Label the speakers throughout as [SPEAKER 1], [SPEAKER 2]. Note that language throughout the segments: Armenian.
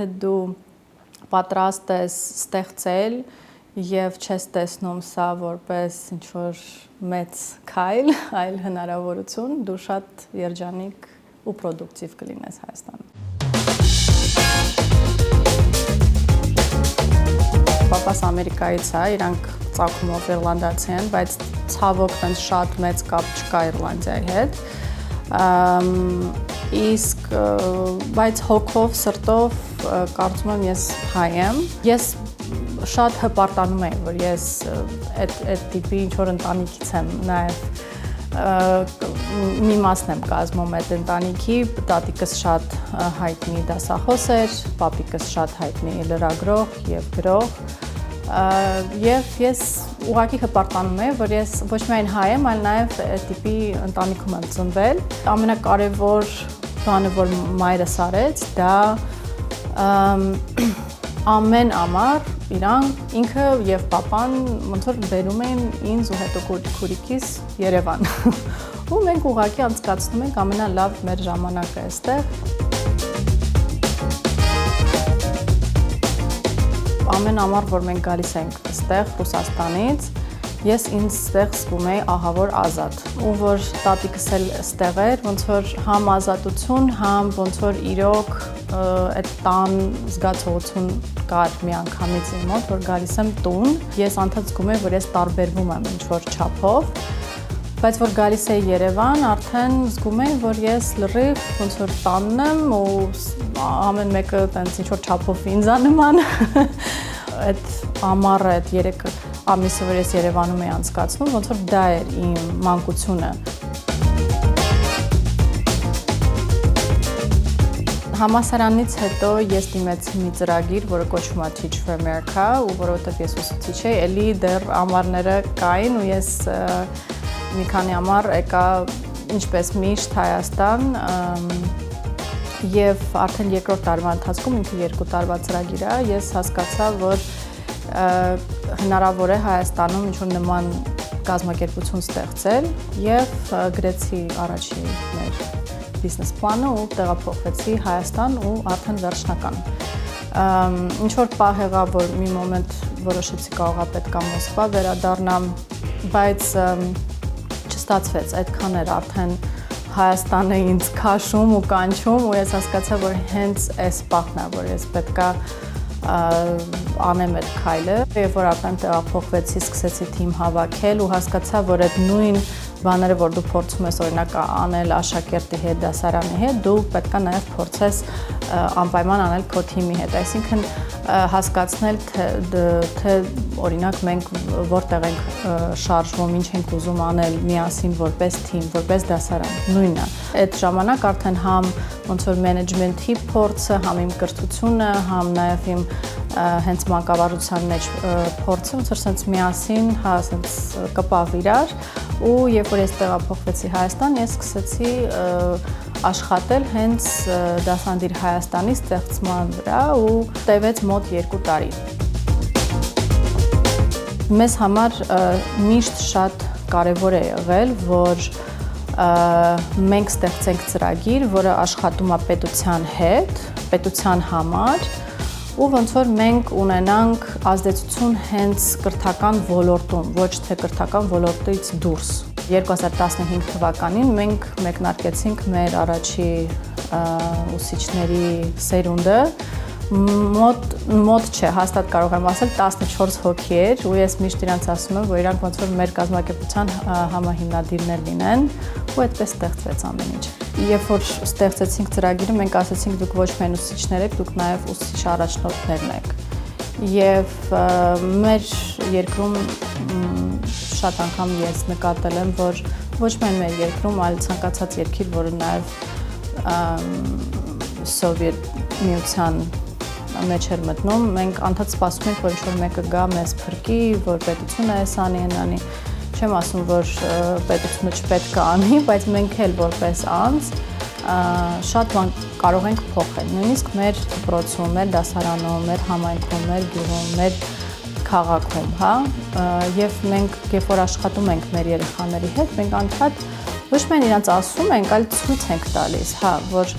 [SPEAKER 1] եթե դու պատրաստ ես ստեղծել եւ չես տեսնում սա որպես ինչ-որ մեծ քայլ, այլ հնարավորություն, դու շատ երջանիկ ու պրոդուկտիվ կլինես Հայաստանում։ Պապաս Ամերիկայից է, իրանք ծագումով իռլանդացի են, բայց ցավոք տենց շատ մեծ կապ չկա Իռլանդիայի հետ։ Իսկ բայց հոգով, սրտով կարծում եմ ես հայ եմ։ Ես շատ հպարտանում եմ, որ ես այդ տիպի ինչ-որ ընտանիքից եմ, նաև մի մասն եմ կազմում այդ ընտանիքի, տատիկս շատ հայտնի դասախոս էր, պապիկս շատ հայտնի լրագրող և գրող, և ես ուղղակի հպարտանում եմ, որ ես ոչ միայն հայ եմ, այլ նաև այդ տիպի ընտանիքում եմ ծնվել։ Ամենակարևոր բանը, որ մայրս արեց, դա ամեն ամառ ինքը և պապան ոնց որ բերում էին ինձ ու հետո քուրիկիս Երևան։ Ու մենք ուղղակի անցկացնում ենք ամենալավ մեր ժամանակը այստեղ։ Ամեն ամառ, որ մենք գալիս ենք այստեղ Ռուսաստանից, ես ինձ ստեղ զգում էի ահավոր ազատ։ Ու որ տատիկս էլ ստեղ էր, ոնց որ համ ազատություն, համ ոնց որ իրոք այդ տան զգացողություն կար մի անգամից իմ մոտ, որ գալիս եմ տուն, ես անդադ զգում եմ, որ ես տարբերվում եմ ինչ-որ չափով, բայց որ գալիս էի Երևան, արդեն զգում եմ, որ ես լրիվ ոնց որ տանն եմ ու ամեն մեկը տենց ինչ-որ չափով ինձ է նման։ Այդ ամառը, այդ 3 ամիսը, որ ես Երևանում էի անցկացնում, ոնց որ դա էր իմ մանկությունը։ Համալսարանից հետո ես դիմեցի մի ծրագիր, որը կոչվում է Teach for America, ու որովհետև ես ուսուցիչ էի, էլի դեռ ամառները կային ու ես մի քանի ամառ եկա ինչպես միշտ Հայաստան և արդեն երկրորդ տարվա ընթացքում, ինքը 2 տարվա ծրագիր է, ես հասկացա, որ հնարավոր է Հայաստանում ինչ-որ նման կազմակերպություն ստեղծել և գրեցի առաջի մեր բիզնես պլանը ու տեղափոխվեցի Հայաստան ու արդեն վերջնական։ Ինչ-որ պահ եղավ, որ մի մոմենտ որոշեցի կարող է պետք է Մոսկվա վերադառնամ, բայց չստացվեց, այդքան էր արդեն Հայաստանը ինձ քաշում ու կանչում ու ես հասկացա, որ հենց այս պահն է, որ ես պետք է անեմ այդ քայլը, երբ որ արդեն տեղափոխվեցի, սկսեցի թիմ հավաքել ու հասկացա, որ այդ նույն բաները, որ դու փորձում ես օրինակ անել աշակերտի հետ, դասարանի հետ, դու պետք է նաև փորձես անպայման անել քո թիմի հետ, այսինքն հասկացնել, թե օրինակ մենք որտեղ ենք շարժվում, ինչ ենք ուզում անել միասին որպես թիմ, որպես դասարան, նույնն է։ Այդ ժամանակ արդեն համ ոնց որ մենեջմենթի փորձը, համ իմ կրթությունը, համ նաև իմ հենց մանկավարժության մեջ փորձը, ոնց որ սենց միասին, հա, սենց կպավ իրար ու երբ որ ես տեղափոխվեցի Հայաստան, ես սկսեցի աշխատել հենց Դասանդիր Հայաստանի ստեղծման վրա ու տևեց մոտ 2 տարի։ Մեզ համար միշտ շատ կարևոր է եղել, որ մենք ստեղծենք ծրագիր, որը աշխատում է պետության հետ, պետության համար ու ոնց որ մենք ունենանք ազդեցություն հենց կրթական ոլորտում, ոչ թե կրթական ոլորտից դուրս։ 2015 թվականին մենք մեկնարկեցինք մեր առաջի ուսուցիչների սերունդը, մոտ չէ, հաստատ կարող եմ ասել 14 հոգի էր ու ես միշտ իրանց ասում եմ, որ իրանք ոնց որ մեր կազմակերպության համահիմնադիրներ լինեն ու այդպես ստեղծվեց ամեն ինչ։ Երբ որ ստեղծեցինք ծրագիրը, մենք ասացինք դուք ոչ միայն ուսուցիչներ եք, դուք նաև ուսուցիչ առաջնորդներն եք։ Եվ մեր երկրում շատ անգամ ես նկատել եմ, որ ոչ միայն մեր երկրում, այլ ցանկացած երկիր, որը նաև Սովետ միության մեջ էր մտնում, մենք անդադ սպասում ենք, որ ինչ-որ մեկը գա մեզ փրկի, որ պետությունը էս անի, չեմ ասում, որ պետությունը չպետք է անի, բայց մենք էլ որպես անձ շատ բան կարող ենք փոխել, նույնիսկ մեր դպրոցում, մեր դասարանում, մեր համայնքում, մեր գյուղում, մեր քաղաքում, հա, եւ մենք երբ որ աշխատում ենք մեր երեխաների հետ, մենք անդադ ոչ միայն իրանց ասում ենք, այլ ցույց ենք տալիս, հա, որ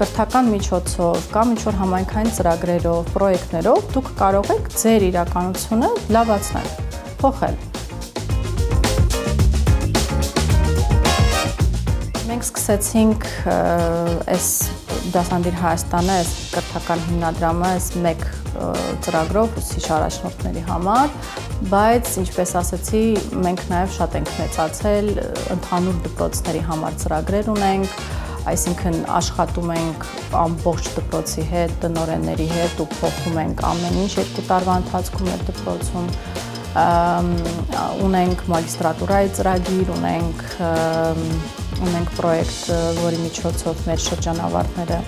[SPEAKER 1] կրթական միջոցով կամ ինչ-որ համայնքային ծրագրերով, պրոյեկտներով դուք կարող եք ձեր իրականությունը լավացնել, փոխել։ Մենք սկսեցինք այս Դասադիր Հայաստանը, այս կրթական հիմնադրամը, այս մեկ ծրագրով ուսուցիչ առաջնորդների համար, բայց ինչպես ասացի, մենք նաև շատ ենք մեծացել, ընդհանուր դպրոցների համար ծրագրեր ունենք, այսինքն աշխատում ենք ամբողջ դպրոցի հետ, տնօրենների հետ ու փոխում ենք ամեն ինչ 2 տարվա ընթացքում այդ դպրոցում, ունենք մագիստրատուրայի ծրագիր, ունենք պրոյեկտ, որի միջոցով մեր շրջանավարտները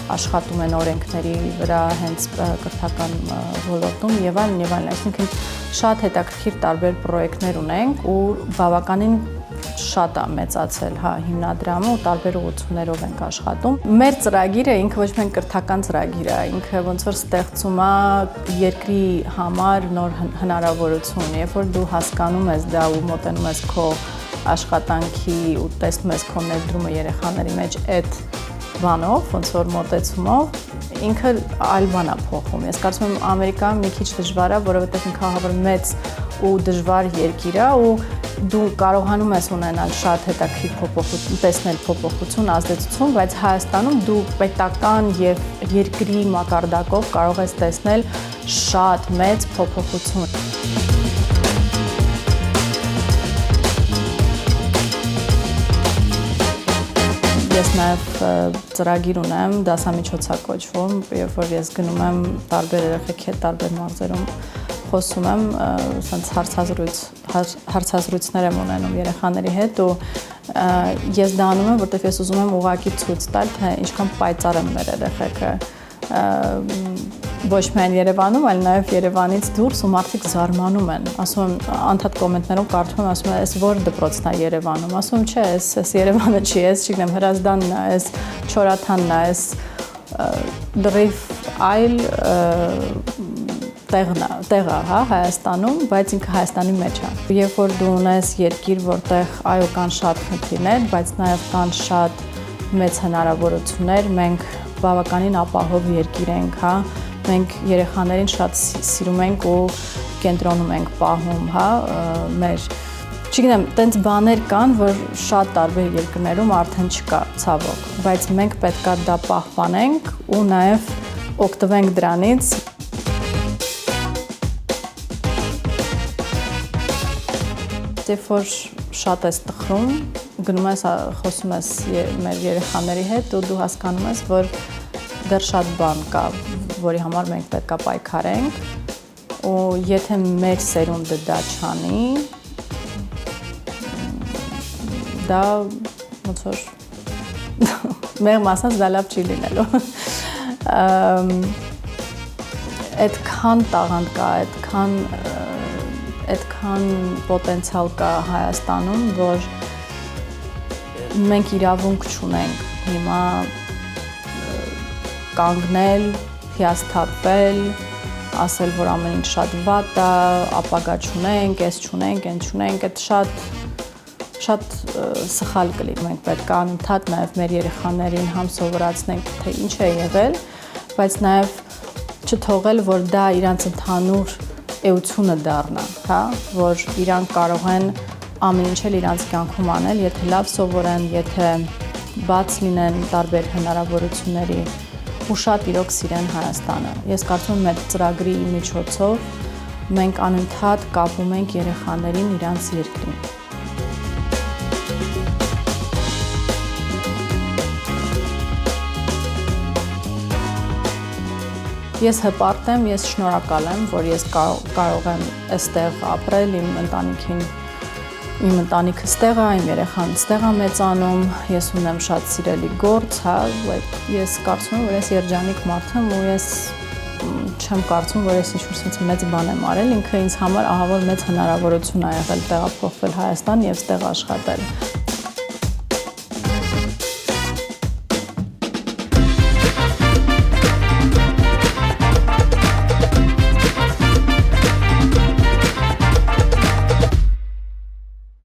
[SPEAKER 1] աշխատում են օրենքների վրա հենց կրթական ոլորտում եւ այլն, այսինքն շատ հետաքրքիր տարբեր պրոյեկտներ ունենք ու բավականին շատ է մեծացել հիմնադրամը ու տարբեր ուղղություններով ենք աշխատում։ Մեր ծրագիրը ինքը ոչ միայն կրթական ծրագիր է, ինքը ոնց որ ստեղծում է երկրի համար նոր հնարավորություն, երբ որ դու հասկանում ես դա ու մոտենում ես քո աշխատանքի ու տեսնում ես քո ներդրումը երեխաների մեջ այդ բանով, ոնց որ մոտեցումով, ինքը այլ բան է փոխում։ Ես կարծում եմ Ամերիկայում մի քիչ դժվար է, որովհետև ինքը ահավոր մեծ ու դժվար երկիր է ու դու կարողանում ես ունենալ շատ հետաքրքիր փոփոխություն, տեսնել փոփոխություն, ազդեցություն, բայց Հայաստանում դու պետական եւ երկրի մակարդակով կարող ես տեսնել շատ մեծ փոփոխություն։ Ես նաև ծրագիր ունեմ, դասամիջոցակոչվում, երբ որ ես գնում եմ տարբեր երեխեքի հետ, տարբեր մարզերում խոսում եմ, ասենց հարցազրույցներ եմ ունենում երեխաների հետ ու ես դա անում եմ, որտեղ ես ուզում եմ ուղղակի ցույց տալ, թե ինչքան պայծառ են մեր երեխեքը ոչ միայն Երևանում, այլ նաև Երևանից դուրս ու մարդիկ զարմանում են, ասում եմ, անդադ կոմենտներում կարդում եմ, ասում եմ, այս որ դպրոցն է Երևանում, ասում եմ, չէ, այս Երևանը չի, այս չգիտեմ, Հրազդանն է, այս Չորաթանն է, այս լրիվ այլ տեղ է, Հայաստանում, բայց ինքը Հայաստանի մեջ է։ Երբ որ դու ունես երկիր, որտեղ այո կան շատ խնդիրներ, բայց նաև կան շատ մեծ հնարավորություններ, մենք բավականին ապահով երկիր ենք, մենք երեխաներին շատ սիրում ենք ու կենտրոնում ենք պահում, մեր, չգիտեմ, տենց բաներ կան, որ շատ տարբեր երկրներում արդեն չկա, ցավոք, բայց մենք պետք է դա պահպանենք ու նաև օգտվենք դրանից։ Երբ որ շատ ես տխրում, գնում ես, խոսում ես մեր երեխաների հետ ու դու հասկանում ես, որ դեռ շատ բան կա, որի համար մենք պետք է պայքարենք ու եթե մեր սերունդը դա չանի, դա ոնց որ մեղմ ասած դա լավ չի լինելու։ Այդքան տաղանդ կա, այդքան պոտենցիալ կա Հայաստանում, որ մենք իրավունք չունենք հիմա կանգնել, հիասթափվել, ասել, որ ամեն ինչ շատ վատ է, ապագա չունենք, այս չունենք, այն չունենք, այդ շատ սխալ կլինի, մենք պետք է անընդհատ նաև մեր երեխաներին համ սովորացնենք, թե ինչ է եղել, բայց նաև չթողել, որ դա իրանց ընդհանուր էությունը դառնա, որ իրանք կարող են ամեն ինչ էլ իրանց կյանքում անել, եթե լավ սովորեն, եթե բաց լինեն տարբեր հնարավորությունների ու շատ իրոք սիրեն Հայաստանը։ Ես կարծում եմ այդ ծրագրի միջոցով մենք անընդհատ կապում ենք երեխաներին իրանց երկրին։ Ես հպարտ եմ, ես շնորհակալ եմ, որ ես կարող եմ այստեղ ապրել, իմ ընտանիքը ստեղ է, իմ երեխան ստեղ է մեծանում, ես ունեմ շատ սիրելի գործ, ես կարծում եմ, որ ես երջանիկ մարդ եմ ու ես չեմ կարծում, որ ես ինչ-որ մեծ բան եմ արել, ինքը ինձ համար ահավոր մեծ հնարավորություն է եղել տեղափոխվել Հայաստան եւ ստեղ աշխատել։